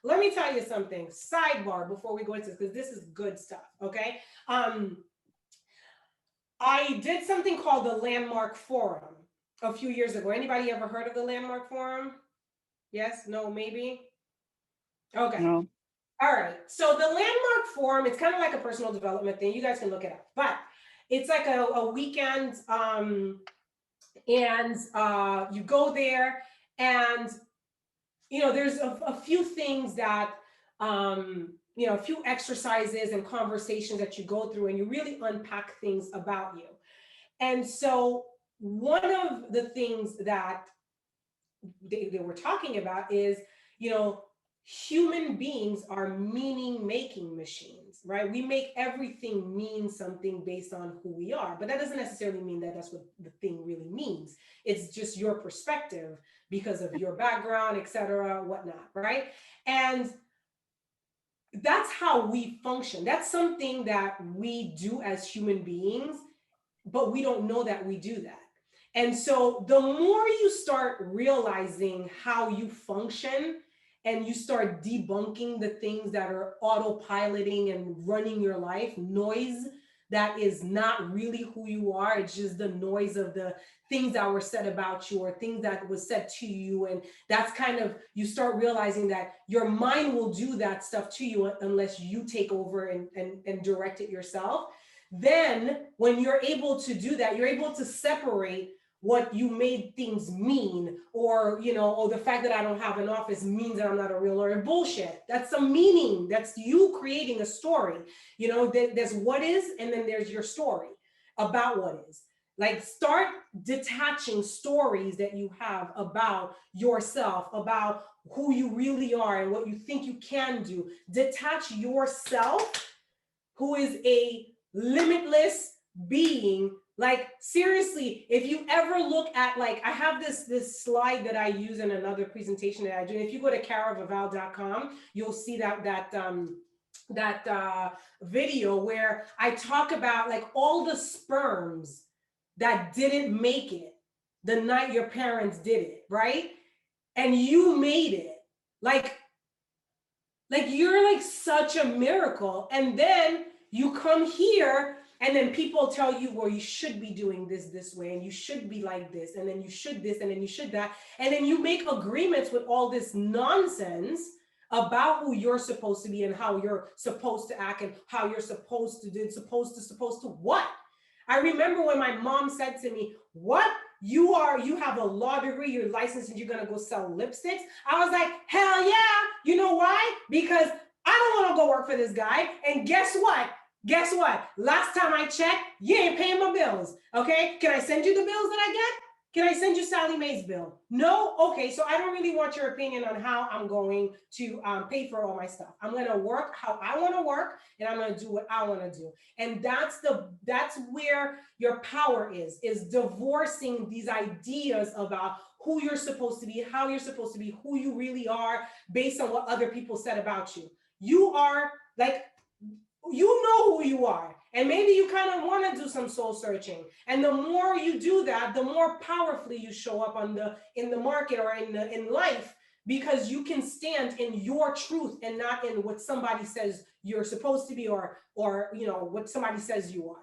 let me tell you something. Sidebar before we go into this, because this is good stuff. Okay. I did something called the Landmark Forum a few years ago. Anybody ever heard of the Landmark Forum? Yes, no, maybe. Okay. No. All right. So the Landmark Forum, it's kind of like a personal development thing. You guys can look it up, but it's like a weekend, and you go there, and there's a few things that, a few exercises and conversations that you go through, and you really unpack things about you. And so one of the things that they were talking about is, you know, human beings are meaning making machines, right? We make everything mean something based on who we are, but that doesn't necessarily mean that that's what the thing really means. It's just your perspective because of your background, etc., whatnot, right? And that's how we function. That's something that we do as human beings, but we don't know that we do that. And so the more you start realizing how you function and you start debunking the things that are autopiloting and running your life, noise that is not really who you are, it's just the noise of the things that were said about you or things that was said to you. And that's kind of, you start realizing that your mind will do that stuff to you unless you take over and direct it yourself. Then when you're able to do that, you're able to separate what you made things mean, or the fact that I don't have an office means that I'm not a real lawyer. Bullshit. That's some meaning. That's you creating a story. There's what is, and then there's your story about what is. Like, start detaching stories that you have about yourself, about who you really are and what you think you can do. Detach yourself, who is a limitless being. Like, seriously, if you ever look at, like, I have this slide that I use in another presentation that I do. If you go to caravaval.com, you'll see that video where I talk about, like, all the sperms that didn't make it the night your parents did it, right? And you made it. Like you're like such a miracle. And then you come here, and then people tell you, well, you should be doing this way, and you should be like this, and then you should this, and then you should that. And then you make agreements with all this nonsense about who you're supposed to be and how you're supposed to act and how you're supposed to do, supposed to what? I remember when my mom said to me, what? You have a law degree, you're licensed, and you're gonna go sell lipsticks. I was like, hell yeah. You know why? Because I don't want to go work for this guy. And guess what? Guess what? Last time I checked, you ain't paying my bills. Okay? Can I send you the bills that I get? Can I send you Sally Mae's bill? No? Okay, so I don't really want your opinion on how I'm going to pay for all my stuff. I'm gonna work how I wanna work, and I'm gonna do what I wanna do. And that's where your power is divorcing these ideas about who you're supposed to be, how you're supposed to be, who you really are, based on what other people said about you. You are, like, you know who you are. And maybe you kind of want to do some soul searching. And the more you do that, the more powerfully you show up in the market or in life, because you can stand in your truth and not in what somebody says you're supposed to be, or what somebody says you are.